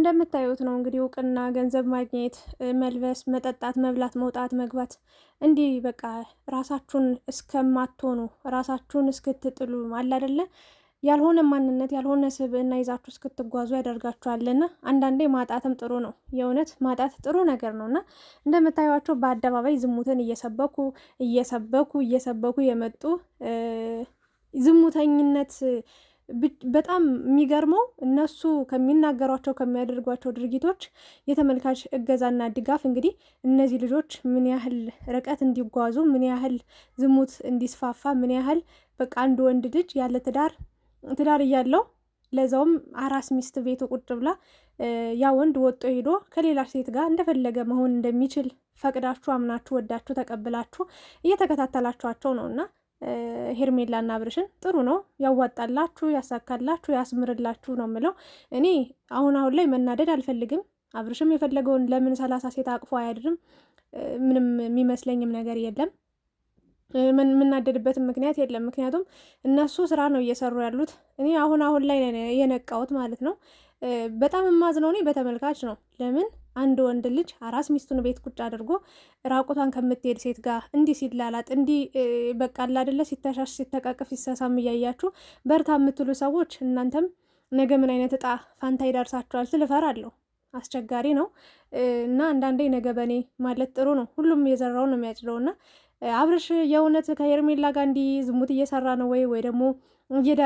እንደምታዩት ነው እንግዲህ እውቅና፣ ገንዘብ ማግኘት፣ መልበስ፣ መጠጣት፣ መብላት፣ መውጣት፣ መግባት እንዲህ በቃ ራሳችሁን እስከማትሆኑ ራሳችሁን እስክትጥሉ አለ አይደለ ያልሆነ ማንነት ያልሆነ ስብዕና ይዛችሁ እስክትጓዙ ያደርጋችኋልና አንዳንዴ ማጣትም ጥሩ ነው። የእውነት ማጣት ጥሩ ነገር ነውና እንደምታዩቸው በአደባባይ ዝሙትን እየሰበኩ የመጡ ዝሙተኝነት በጣም የሚገርመው እነሱ ከሚናገሯቸው ከሚያደርጓቸው ድርጊቶች የተመልካች እገዛና ድጋፍ እንግዲህ እነዚህ ልጆች ምን ያህል ርቀት እንዲጓዙ ምን ያህል ዝሙት እንዲስፋፋ ምን ያህል በቃ አንድ ወንድ ልጅ ያለ ትዳር እያለው ለዛውም አራስ ሚስት ቤቱ ቁጭ ብላ ያ ወንድ ወጦ ሄዶ ከሌላ ሴት ጋር እንደፈለገ መሆን እንደሚችል ፈቅዳችሁ አምናችሁ ወዳችሁ ተቀብላችሁ እየተከታተላችኋቸው ነውና ሄርሜላና አብርሽን ጥሩ ነው፣ ያዋጣላችሁ፣ ያሳካላችሁ፣ ያስምርላችሁ ነው የምለው። እኔ አሁን ላይ መናደድ አልፈልግም። አብርሽም የፈለገውን ለምን 30 ሴት አቅፎ አያድርም? ምንም የሚመስለኝም ነገር የለም። የምናደድበትም ምክንያት የለም። ምክንያቱም እነሱ ስራ ነው እየሰሩ ያሉት። እኔ አሁን ላይ የነቃሁት ማለት ነው። በጣም የማዝነው እኔ በተመልካች ነው። ለምን አንድ ወንድ ልጅ አራስ ሚስቱን ቤት ቁጭ አድርጎ ራቁቷን ከምትሄድ ሴት ጋር እንዲህ ሲላላጥ እንዲህ በቃ አይደለ ሲተሻሽ ሲተቃቀፍ ሲሳሳም እያያችሁ በርታ የምትሉ ሰዎች እናንተም ነገ ምን አይነት እጣ ፋንታ ይደርሳችኋል ስል እፈራለሁ። አስቸጋሪ ነው እና አንዳንዴ ነገ በኔ ማለት ጥሩ ነው። ሁሉም የዘራውን ነው የሚያጭደውና አብርሽ የእውነት ከሄርሜላ ጋር እንዲህ ዝሙት እየሰራ ነው ወይ ደግሞ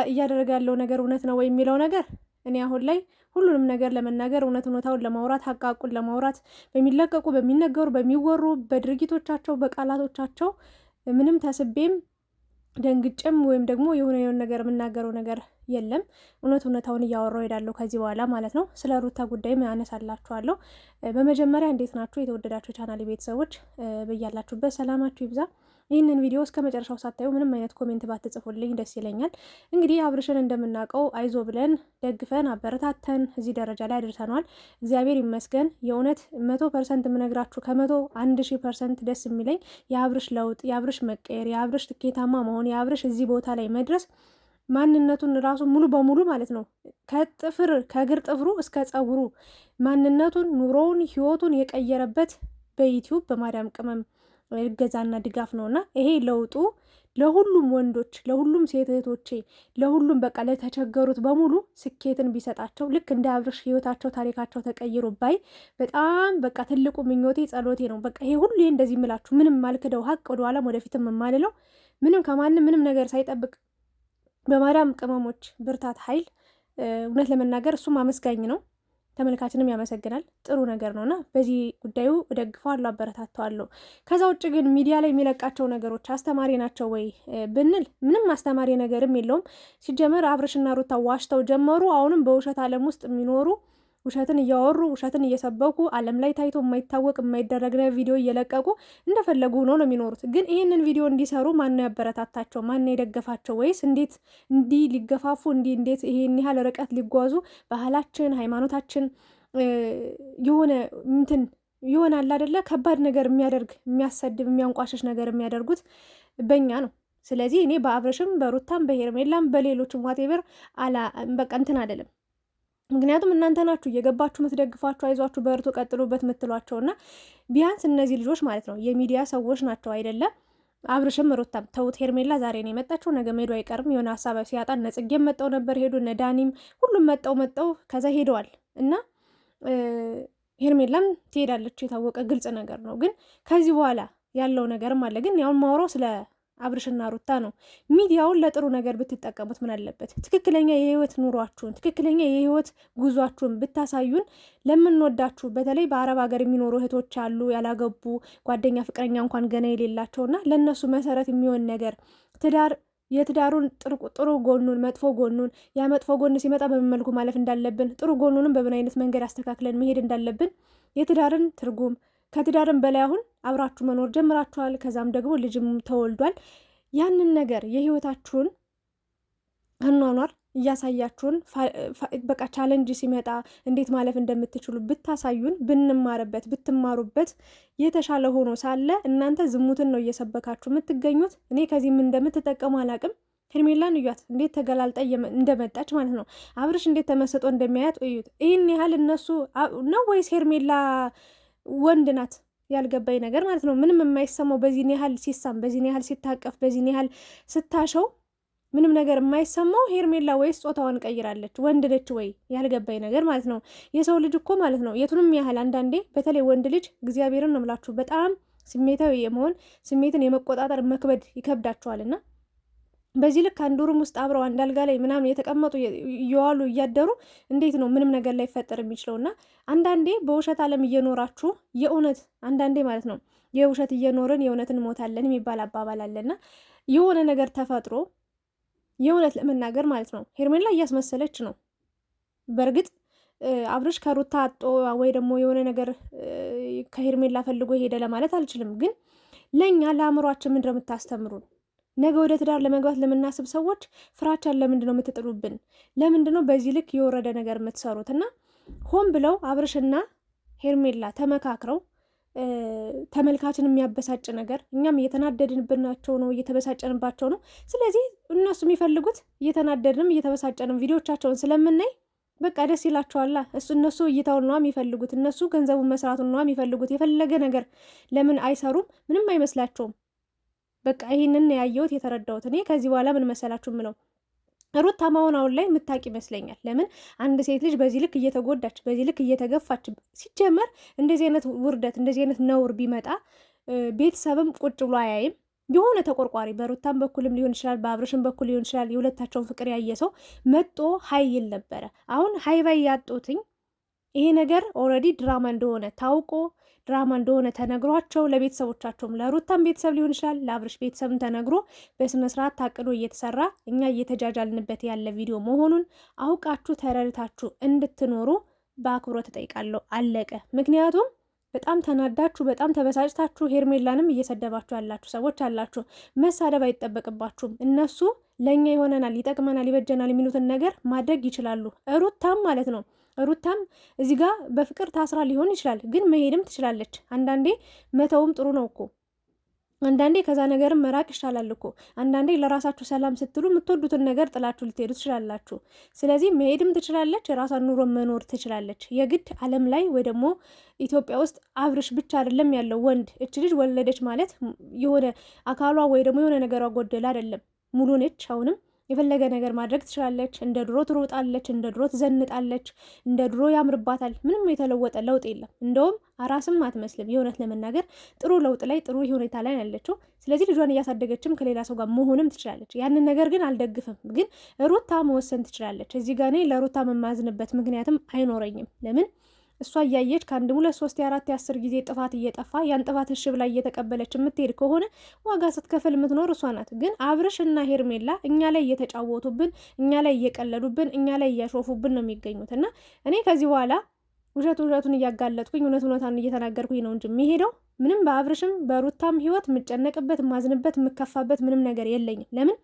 እያደረገ ያለው ነገር እውነት ነው ወይ የሚለው ነገር እኔ አሁን ላይ ሁሉንም ነገር ለመናገር እውነታውን ለማውራት ሀቃቁን ለማውራት በሚለቀቁ በሚነገሩ በሚወሩ በድርጊቶቻቸው በቃላቶቻቸው ምንም ተስቤም ደንግጬም ወይም ደግሞ የሆነ ነገር የምናገረው ነገር የለም። እውነታውን እያወራው ሄዳለሁ ከዚህ በኋላ ማለት ነው። ስለ ሩታ ጉዳይም ያነሳላችኋለሁ። በመጀመሪያ እንዴት ናችሁ የተወደዳችሁ ቻናል ቤተሰቦች? በያላችሁበት ሰላማችሁ ይብዛ። ይህንን ቪዲዮ እስከ መጨረሻው ሳታዩ ምንም አይነት ኮሜንት ባትጽፉልኝ ደስ ይለኛል። እንግዲህ አብርሽን እንደምናውቀው አይዞ ብለን ደግፈን አበረታተን እዚህ ደረጃ ላይ አድርሰነዋል። እግዚአብሔር ይመስገን። የእውነት 100% የምነግራችሁ ከ100 ደስ የሚለኝ የአብርሽ ለውጥ፣ የአብርሽ መቀየር፣ የአብርሽ ትኬታማ መሆን፣ የአብርሽ እዚህ ቦታ ላይ መድረስ ማንነቱን ራሱ ሙሉ በሙሉ ማለት ነው ከእግር ጥፍሩ እስከ ፀጉሩ ማንነቱን፣ ኑሮውን፣ ህይወቱን የቀየረበት በዩቲዩብ በማዳም ቅመም እገዛና ድጋፍ ነውና ይሄ ለውጡ ለሁሉም ወንዶች፣ ለሁሉም ሴት እህቶቼ፣ ለሁሉም በቃ ለተቸገሩት በሙሉ ስኬትን ቢሰጣቸው ልክ እንደ አብርሽ ህይወታቸው ታሪካቸው ተቀይሮ ባይ በጣም በቃ ትልቁ ምኞቴ ጸሎቴ ነው። በቃ ይሄ ሁሉ እንደዚህ የምላችሁ ምንም ማልክደው ሀቅ ወደ ኋላም ወደፊትም የማልለው ምንም ከማንም ምንም ነገር ሳይጠብቅ በማዳም ቅመሞች ብርታት ኃይል እውነት ለመናገር እሱም አመስጋኝ ነው። ተመልካችንም ያመሰግናል። ጥሩ ነገር ነውና በዚህ ጉዳዩ እደግፈዋለሁ፣ አበረታተዋለሁ። ከዛ ውጭ ግን ሚዲያ ላይ የሚለቃቸው ነገሮች አስተማሪ ናቸው ወይ ብንል ምንም አስተማሪ ነገርም የለውም። ሲጀመር አብርሽና ሩታ ዋሽተው ጀመሩ። አሁንም በውሸት ዓለም ውስጥ የሚኖሩ ውሸትን እያወሩ ውሸትን እየሰበኩ ዓለም ላይ ታይቶ የማይታወቅ የማይደረግ ቪዲዮ እየለቀቁ እንደፈለጉ ሆኖ ነው የሚኖሩት። ግን ይህንን ቪዲዮ እንዲሰሩ ማነው ያበረታታቸው? ማነው የደገፋቸው? ወይስ እንዴት እንዲህ ሊገፋፉ እንዴት ይሄን ያህል ርቀት ሊጓዙ ባህላችን ሃይማኖታችን የሆነ አለ አይደለ ከባድ ነገር የሚያደርግ የሚያሰድብ የሚያንቋሽሽ ነገር የሚያደርጉት በእኛ ነው። ስለዚህ እኔ በአብርሽም በሩታም በሄርሜላም በሌሎችም ዋቴቨር በቃ እንትን አይደለም። ምክንያቱም እናንተ ናችሁ እየገባችሁ የምትደግፏቸው አይዟችሁ በርቱ ቀጥሉበት የምትሏቸውና ቢያንስ እነዚህ ልጆች ማለት ነው የሚዲያ ሰዎች ናቸው አይደለም። አብርሽም ሩታም ተውት። ሄርሜላ ዛሬ ነው የመጣችው፣ ነገ መሄዱ አይቀርም። የሆነ ሀሳብ ሲያጣ እነ ጽጌም መጠው ነበር ሄዱ፣ እነ ዳኒም ሁሉም መጠው ከዛ ሄደዋል እና ሄርሜላም ትሄዳለች፣ የታወቀ ግልጽ ነገር ነው። ግን ከዚህ በኋላ ያለው ነገርም አለ። ግን ያውን ማውራው ስለ አብርሽና ሩታ ነው። ሚዲያውን ለጥሩ ነገር ብትጠቀሙት ምን አለበት? ትክክለኛ የህይወት ኑሯችሁን ትክክለኛ የህይወት ጉዟችሁን ብታሳዩን ለምንወዳችሁ፣ በተለይ በአረብ ሀገር የሚኖሩ እህቶች አሉ ያላገቡ ጓደኛ ፍቅረኛ እንኳን ገና የሌላቸውና ለእነሱ መሰረት የሚሆን ነገር የትዳሩን ጥሩ ጎኑን መጥፎ ጎኑን ያ መጥፎ ጎን ሲመጣ በምን መልኩ ማለፍ እንዳለብን ጥሩ ጎኑንም በምን አይነት መንገድ አስተካክለን መሄድ እንዳለብን የትዳርን ትርጉም ከትዳርም በላይ አሁን አብራችሁ መኖር ጀምራችኋል። ከዛም ደግሞ ልጅም ተወልዷል። ያንን ነገር የህይወታችሁን አኗኗር እያሳያችሁን በቃ ቻሌንጅ ሲመጣ እንዴት ማለፍ እንደምትችሉ ብታሳዩን ብንማርበት ብትማሩበት የተሻለ ሆኖ ሳለ እናንተ ዝሙትን ነው እየሰበካችሁ የምትገኙት። እኔ ከዚህም እንደምትጠቀሙ አላቅም። ሄርሜላን እዩት እንዴት ተገላልጣ እንደመጣች ማለት ነው። አብርሽ እንዴት ተመስጦ እንደሚያያት እዩት። ይህን ያህል እነሱ ነው ወይስ ሄርሜላ ወንድ ናት? ያልገባኝ ነገር ማለት ነው። ምንም የማይሰማው በዚህን ያህል ሲሳም፣ በዚህን ያህል ሲታቀፍ፣ በዚህን ያህል ስታሸው ምንም ነገር የማይሰማው ሄርሜላ ወይስ ጾታዋን ቀይራለች? ወንድ ነች ወይ? ያልገባኝ ነገር ማለት ነው። የሰው ልጅ እኮ ማለት ነው የቱንም ያህል አንዳንዴ በተለይ ወንድ ልጅ እግዚአብሔርን ነው የምላችሁ በጣም ስሜታዊ የመሆን ስሜትን የመቆጣጠር መክበድ ይከብዳቸዋልና በዚህ ልክ አንድ ሩም ውስጥ አብረው አንድ አልጋ ላይ ምናምን የተቀመጡ እየዋሉ እያደሩ እንዴት ነው ምንም ነገር ላይ ፈጠር የሚችለውና አንዳንዴ በውሸት ዓለም እየኖራችሁ የእውነት አንዳንዴ ማለት ነው የውሸት እየኖርን የእውነትን ሞታለን የሚባል አባባል አለና የሆነ ነገር ተፈጥሮ የእውነት ለመናገር ማለት ነው ሄርሜላ እያስመሰለች ነው። በእርግጥ አብርሽ ከሩታ አጦ ወይ ደግሞ የሆነ ነገር ከሄርሜላ ፈልጎ ሄደ ለማለት አልችልም። ግን ለእኛ ለአእምሯችን ምንድነው የምታስተምሩን? ነገ ወደ ትዳር ለመግባት ለምናስብ ሰዎች ፍራቻን ለምንድነው የምትጥሉብን? ለምንድነው በዚህ ልክ የወረደ ነገር የምትሰሩት? እና ሆን ብለው አብርሽና ሄርሜላ ተመካክረው ተመልካችን የሚያበሳጭ ነገር እኛም እየተናደድንባቸው ነው፣ እየተበሳጨንባቸው ነው። ስለዚህ እነሱ የሚፈልጉት እየተናደድንም እየተበሳጨንም ቪዲዮቻቸውን ስለምናይ በቃ ደስ ይላቸዋላ። እነሱ እይታውን ነዋ የሚፈልጉት፣ እነሱ ገንዘቡን መስራቱን ነዋ የሚፈልጉት። የፈለገ ነገር ለምን አይሰሩም? ምንም አይመስላቸውም። በቃ ይህንን ያየሁት የተረዳሁት እኔ። ከዚህ በኋላ ምን መሰላችሁ ምለው ሩታ አሁን ላይ የምታውቅ ይመስለኛል። ለምን አንድ ሴት ልጅ በዚህ ልክ እየተጎዳች በዚህ ልክ እየተገፋች፣ ሲጀመር እንደዚህ አይነት ውርደት እንደዚህ አይነት ነውር ቢመጣ ቤተሰብም ቁጭ ብሎ አያይም። የሆነ ተቆርቋሪ በሩታም በኩልም ሊሆን ይችላል፣ በአብርሽም በኩል ሊሆን ይችላል። የሁለታቸውን ፍቅር ያየ ሰው መጦ ሀይ ይል ነበረ። አሁን ሀይ ባይ ያጡትኝ ይሄ ነገር ኦልሬዲ ድራማ እንደሆነ ታውቆ ድራማ እንደሆነ ተነግሯቸው ለቤተሰቦቻቸውም ለሩታም ቤተሰብ ሊሆን ይችላል ለአብርሽ ቤተሰብም ተነግሮ በስነስርዓት ታቅዶ እየተሰራ እኛ እየተጃጃልንበት ያለ ቪዲዮ መሆኑን አውቃችሁ ተረድታችሁ እንድትኖሩ በአክብሮት እጠይቃለሁ። አለቀ። ምክንያቱም በጣም ተናዳችሁ በጣም ተበሳጭታችሁ ሄርሜላንም እየሰደባችሁ ያላችሁ ሰዎች አላችሁ። መሳደብ አይጠበቅባችሁም። እነሱ ለእኛ ይሆነናል፣ ይጠቅመናል፣ ይበጀናል የሚሉትን ነገር ማድረግ ይችላሉ። ሩታም ማለት ነው ሩታም እዚህ ጋር በፍቅር ታስራ ሊሆን ይችላል፣ ግን መሄድም ትችላለች። አንዳንዴ መተውም ጥሩ ነው እኮ። አንዳንዴ ከዛ ነገርም መራቅ ይሻላል እኮ። አንዳንዴ ለራሳችሁ ሰላም ስትሉ የምትወዱትን ነገር ጥላችሁ ልትሄዱ ትችላላችሁ። ስለዚህ መሄድም ትችላለች፣ የራሷን ኑሮ መኖር ትችላለች። የግድ ዓለም ላይ ወይ ደግሞ ኢትዮጵያ ውስጥ አብርሽ ብቻ አይደለም ያለው ወንድ። እች ልጅ ወለደች ማለት የሆነ አካሏ ወይ ደግሞ የሆነ ነገሯ ጎደለ አይደለም፣ ሙሉ ነች። አሁንም የፈለገ ነገር ማድረግ ትችላለች። እንደ ድሮ ትሮጣለች፣ እንደ ድሮ ትዘንጣለች፣ እንደ ድሮ ያምርባታል። ምንም የተለወጠ ለውጥ የለም። እንደውም አራስም አትመስልም። የእውነት ለመናገር ጥሩ ለውጥ ላይ ጥሩ ሁኔታ ላይ ያለችው። ስለዚህ ልጇን እያሳደገችም ከሌላ ሰው ጋር መሆንም ትችላለች። ያንን ነገር ግን አልደግፍም። ግን ሩታ መወሰን ትችላለች። እዚህ ጋር እኔ ለሩታ መማዝንበት ምክንያትም አይኖረኝም። ለምን እሷ እያየች ከአንድ 2 3 4 10 ጊዜ ጥፋት እየጠፋ ያን ጥፋት እሺ ብላ እየተቀበለች የምትሄድ ከሆነ ዋጋ ስትከፍል የምትኖር እሷ ናት። ግን አብርሽ እና ሄርሜላ እኛ ላይ እየተጫወቱብን፣ እኛ ላይ እየቀለዱብን፣ እኛ ላይ እያሾፉብን ነው የሚገኙት። እና እኔ ከዚህ በኋላ ውሸቱን እያጋለጥኩኝ እውነታን እየተናገርኩኝ ነው እንጂ የሚሄደው ምንም በአብርሽም በሩታም ህይወት የምጨነቅበት የማዝንበት የምከፋበት ምንም ነገር የለኝም። ለምን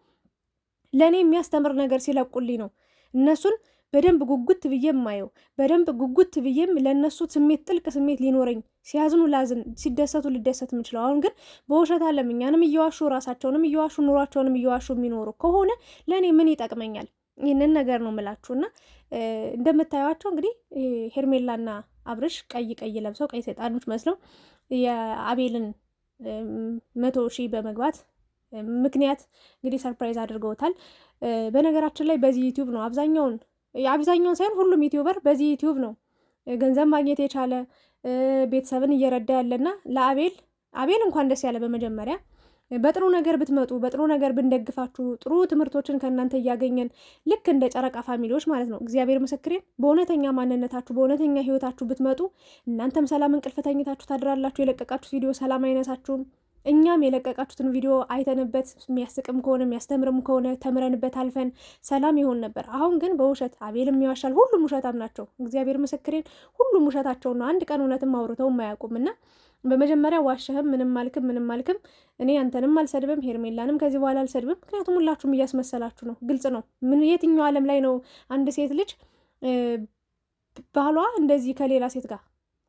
ለእኔ የሚያስተምር ነገር ሲለቁልኝ ነው እነሱን በደንብ ጉጉት ብዬም ማየው፣ በደንብ ጉጉት ብዬም ለእነሱ ስሜት ጥልቅ ስሜት ሊኖረኝ፣ ሲያዝኑ ላዝን፣ ሲደሰቱ ልደሰት የምችለው። አሁን ግን በውሸት ዓለም እኛንም እየዋሹ ራሳቸውንም እየዋሹ ኑሯቸውንም እየዋሹ የሚኖሩ ከሆነ ለእኔ ምን ይጠቅመኛል? ይህንን ነገር ነው የምላችሁና እንደምታዩቸው እንግዲህ ሄርሜላና አብርሽ ቀይ ለብሰው ቀይ ሰይጣኖች መስለው የአቤልን 100,000 በመግባት ምክንያት እንግዲህ ሰርፕራይዝ አድርገውታል። በነገራችን ላይ በዚህ ዩቲዩብ ነው አብዛኛውን ሳይሆን ሁሉም ዩቲዩበር በዚህ ዩቲዩብ ነው ገንዘብ ማግኘት የቻለ ቤተሰብን እየረዳ ያለና ለአቤል እንኳን ደስ ያለ። በመጀመሪያ በጥሩ ነገር ብትመጡ በጥሩ ነገር ብንደግፋችሁ ጥሩ ትምህርቶችን ከእናንተ እያገኘን ልክ እንደ ጨረቃ ፋሚሊዎች ማለት ነው። እግዚአብሔር ምስክሬን በእውነተኛ ማንነታችሁ በእውነተኛ ህይወታችሁ ብትመጡ እናንተም ሰላም እንቅልፍ ተኝታችሁ ታድራላችሁ። የለቀቃችሁ ቪዲዮ ሰላም አይነሳችሁም። እኛም የለቀቃችሁትን ቪዲዮ አይተንበት የሚያስቅም ከሆነ የሚያስተምርም ከሆነ ተምረንበት አልፈን ሰላም ይሆን ነበር። አሁን ግን በውሸት አቤልም ይዋሻል። ሁሉም ውሸታም ናቸው። እግዚአብሔር ምስክሬን ሁሉም ውሸታቸውን ነው። አንድ ቀን እውነትም አውርተው አያውቁም። እና በመጀመሪያ ዋሸህም ምንም አልክም እኔ አንተንም አልሰድብም ሄርሜላንም ከዚህ በኋላ አልሰድብም። ምክንያቱም ሁላችሁም እያስመሰላችሁ ነው። ግልጽ ነው። የትኛው ዓለም ላይ ነው አንድ ሴት ልጅ ባሏ እንደዚህ ከሌላ ሴት ጋር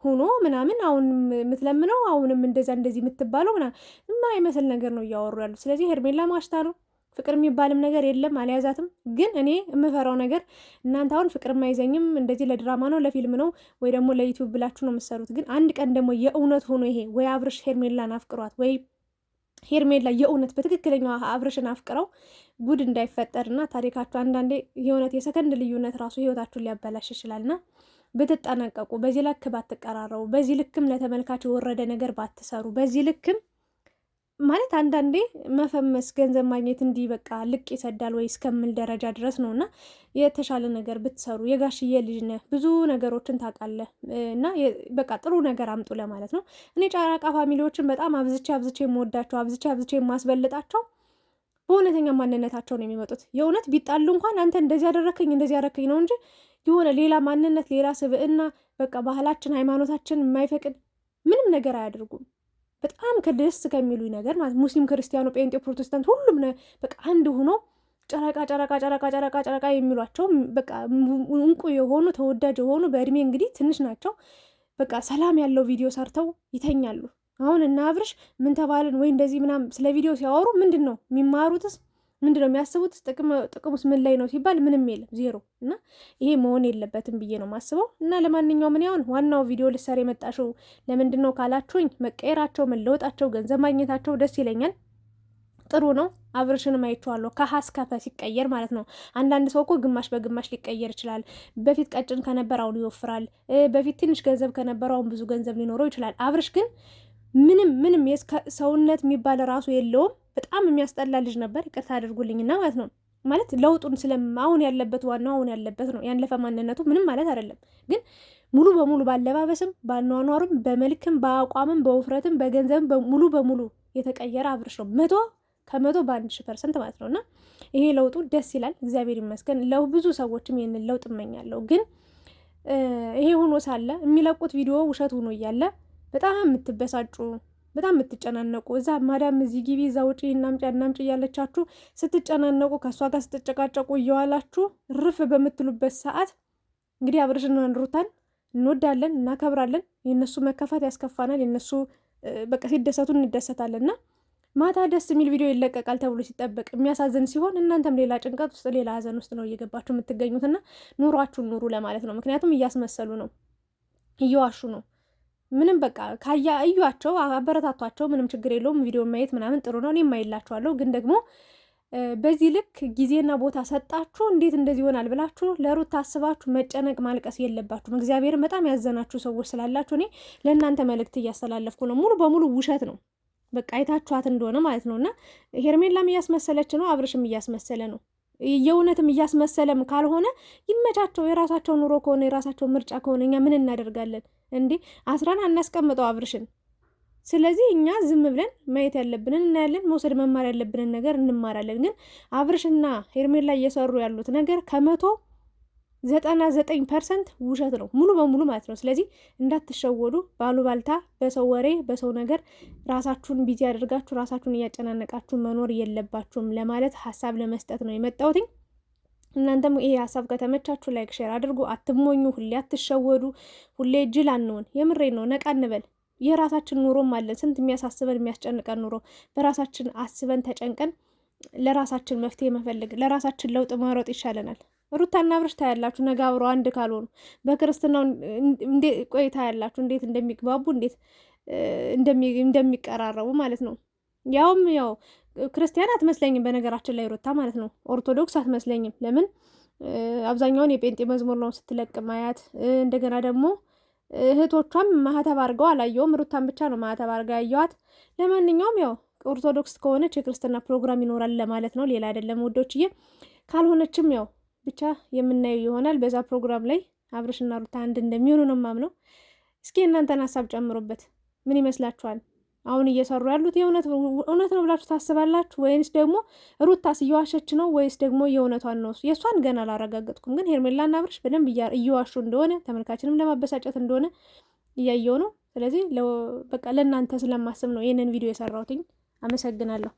ሆኖ ምናምን አሁን የምትለምነው አሁንም እንደዚህ የምትባለው ምናምን የማይመስል ነገር ነው እያወሩ ያሉት። ስለዚህ ሄርሜላ ማሽታ ነው። ፍቅር የሚባልም ነገር የለም፣ አልያዛትም። ግን እኔ የምፈራው ነገር እናንተ አሁን ፍቅር የማይዘኝም እንደዚህ ለድራማ ነው ለፊልም ነው ወይ ደግሞ ለዩቲዩብ ብላችሁ ነው የምትሰሩት። ግን አንድ ቀን ደግሞ የእውነት ሆኖ ይሄ ወይ አብርሽ ሄርሜላን አፍቅሯት ወይ ሄርሜላ የእውነት በትክክለኛው አብርሽን አፍቅረው ጉድ እንዳይፈጠርና ታሪካችሁ አንዳንዴ የእውነት የሰከንድ ልዩነት ራሱ ህይወታችሁን ሊያበላሽ ይችላልና ብትጠነቀቁ፣ በዚህ ልክ ባትቀራረቡ፣ በዚህ ልክም ለተመልካች የወረደ ነገር ባትሰሩ፣ በዚህ ልክም ማለት አንዳንዴ መፈመስ ገንዘብ ማግኘት እንዲህ በቃ ልቅ ይሰዳል ወይ እስከምል ደረጃ ድረስ ነው። እና የተሻለ ነገር ብትሰሩ፣ የጋሽዬ ልጅ ነህ፣ ብዙ ነገሮችን ታውቃለህ እና በቃ ጥሩ ነገር አምጡ ለማለት ነው። እኔ ጨረቃ ፋሚሊዎችን በጣም አብዝቼ የምወዳቸው አብዝቼ የማስበልጣቸው በእውነተኛ ማንነታቸው ነው የሚመጡት። የእውነት ቢጣሉ እንኳን አንተ እንደዚህ ያደረከኝ ነው እንጂ የሆነ ሌላ ማንነት ሌላ ስብዕና በቃ ባህላችን ሃይማኖታችን የማይፈቅድ ምንም ነገር አያደርጉም። በጣም ከደስ ከሚሉኝ ነገር ማለት ሙስሊም፣ ክርስቲያኑ፣ ጴንጤ፣ ፕሮቴስታንት ሁሉም በቃ አንድ ሆኖ ጨረቃ የሚሏቸው በቃ እንቁ የሆኑ ተወዳጅ የሆኑ በእድሜ እንግዲህ ትንሽ ናቸው። በቃ ሰላም ያለው ቪዲዮ ሰርተው ይተኛሉ። አሁን እና አብርሽ ምን ተባልን ወይ እንደዚህ ምናምን ስለ ቪዲዮ ሲያወሩ ምንድን ነው የሚማሩትስ? ምንድን ነው የሚያስቡትስ? ጥቅሙስ ምን ላይ ነው ሲባል ምንም የለም፣ ዜሮ። እና ይሄ መሆን የለበትም ብዬ ነው ማስበው። እና ለማንኛውም ምን ያሁን ዋናው ቪዲዮ ልሰር የመጣሽው ለምንድን ነው ካላችሁኝ፣ መቀየራቸው፣ መለወጣቸው፣ ገንዘብ ማግኘታቸው ደስ ይለኛል። ጥሩ ነው። አብርሽንም አይቼዋለሁ ከሀስ ከፈ ሲቀየር ማለት ነው። አንዳንድ ሰው እኮ ግማሽ በግማሽ ሊቀየር ይችላል። በፊት ቀጭን ከነበር አሁን ይወፍራል። በፊት ትንሽ ገንዘብ ከነበረው አሁን ብዙ ገንዘብ ሊኖረው ይችላል። አብርሽ ግን ምንም ሰውነት የሚባል ራሱ የለውም። በጣም የሚያስጠላ ልጅ ነበር። ይቅርታ አድርጉልኝና ማለት ነው። ማለት ለውጡን አሁን ያለበት ዋናው አሁን ያለበት ነው። ያለፈ ማንነቱ ምንም ማለት አይደለም። ግን ሙሉ በሙሉ ባለባበስም፣ ባኗኗሩም፣ በመልክም፣ በአቋምም፣ በውፍረትም፣ በገንዘብም ሙሉ በሙሉ የተቀየረ አብርሽ ነው። 100% በ1000% ማለት ነው። እና ይሄ ለውጡ ደስ ይላል። እግዚአብሔር ይመስገን። ለብዙ ሰዎችም ይህንን ለውጥ እመኛለሁ። ግን ይሄ ሆኖ ሳለ የሚለቁት ቪዲዮ ውሸት ሆኖ እያለ በጣም የምትበሳጩ በጣም የምትጨናነቁ እዛ ማዳም እዚህ ግቢ እዛ ውጪ እናምጪ እያለቻችሁ ስትጨናነቁ ከእሷ ጋር ስትጨቃጨቁ እየዋላችሁ ርፍ በምትሉበት ሰዓት እንግዲህ አብርሽና ሩታን እንወዳለን፣ እናከብራለን። የእነሱ መከፋት ያስከፋናል። የእነሱ በቃ ሲደሰቱ እንደሰታለን እና ማታ ደስ የሚል ቪዲዮ ይለቀቃል ተብሎ ሲጠበቅ የሚያሳዝን ሲሆን እናንተም ሌላ ጭንቀት ውስጥ ሌላ ሀዘን ውስጥ ነው እየገባችሁ የምትገኙትና ኑሯችሁን ኑሩ ለማለት ነው። ምክንያቱም እያስመሰሉ ነው፣ እየዋሹ ነው። ምንም በቃ እዩዋቸው፣ አበረታቷቸው። ምንም ችግር የለውም። ቪዲዮ ማየት ምናምን ጥሩ ነው። እኔም ማይላችኋለሁ። ግን ደግሞ በዚህ ልክ ጊዜና ቦታ ሰጣችሁ እንዴት እንደዚህ ይሆናል ብላችሁ ለሩት ታስባችሁ መጨነቅ ማልቀስ የለባችሁም። እግዚአብሔርን በጣም ያዘናችሁ ሰዎች ስላላችሁ እኔ ለእናንተ መልእክት እያስተላለፍኩ ነው። ሙሉ በሙሉ ውሸት ነው። በቃ አይታችኋት እንደሆነ ማለት ነው። እና ሄርሜላም እያስመሰለች ነው፣ አብርሽም እያስመሰለ ነው። የእውነትም እያስመሰለም ካልሆነ ይመቻቸው። የራሳቸው ኑሮ ከሆነ የራሳቸው ምርጫ ከሆነ እኛ ምን እናደርጋለን እንዴ? አስራን አናስቀምጠው አብርሽን። ስለዚህ እኛ ዝም ብለን ማየት ያለብንን እናያለን፣ መውሰድ መማር ያለብንን ነገር እንማራለን። ግን አብርሽና ሄርሜላ እየሰሩ ያሉት ነገር 99% ውሸት ነው፣ ሙሉ በሙሉ ማለት ነው። ስለዚህ እንዳትሸወዱ፣ ባሉባልታ፣ በሰው ወሬ፣ በሰው ነገር ራሳችሁን ቢዚ ያደርጋችሁ ራሳችሁን እያጨናነቃችሁ መኖር የለባችሁም ለማለት ሀሳብ ለመስጠት ነው የመጣሁት። እናንተም ይሄ ሀሳብ ከተመቻችሁ ላይክ፣ ሼር አድርጉ። አትሞኙ፣ ሁሌ አትሸወዱ፣ ሁሌ ጅል አንሆን። የምሬ ነው። ነቃ እንበል። የራሳችን ኑሮም አለን። ስንት የሚያሳስበን የሚያስጨንቀን ኑሮ በራሳችን አስበን ተጨንቀን ለራሳችን መፍትሄ መፈለግ ለራሳችን ለውጥ ማሮጥ ይሻለናል። ሩታና አብርሽ ታያላችሁ፣ ነገ አብረው አንድ ካልሆኑ በክርስትናው ቆይ ታያላችሁ እንዴት እንደሚግባቡ እንዴት እንደሚቀራረቡ ማለት ነው። ያው ክርስቲያን አትመስለኝም በነገራችን ላይ ሩታ ማለት ነው። ኦርቶዶክስ አትመስለኝም። ለምን አብዛኛውን የጴንጤ መዝሙር ነው ስትለቅ ማያት። እንደገና ደግሞ እህቶቿም ማህተብ አድርገው አላየውም። ሩታን ብቻ ነው ማህተብ አድርገው ያየዋት። ለማንኛውም ኦርቶዶክስ ከሆነች የክርስትና ፕሮግራም ይኖራል ለማለት ነው፣ ሌላ አይደለም ውዶችዬ። ካልሆነችም ብቻ የምናየው ይሆናል። በዛ ፕሮግራም ላይ አብርሽና ሩታ አንድ እንደሚሆኑ ነው የማምነው። እስኪ እናንተን ሀሳብ ጨምሩበት። ምን ይመስላችኋል? አሁን እየሰሩ ያሉት እውነት ነው ብላችሁ ታስባላችሁ? ወይንስ ደግሞ ሩታስ እየዋሸች ነው? ወይስ ደግሞ የእውነቷን ነው? የእሷን ገና አላረጋገጥኩም፣ ግን ሄርሜላና አብርሽ በደንብ እየዋሹ እንደሆነ ተመልካችንም ለማበሳጨት እንደሆነ እያየው ነው። ስለዚህ በቃ ለእናንተ ስለማስብ ነው ይህንን ቪዲዮ የሰራሁትኝ። አመሰግናለሁ።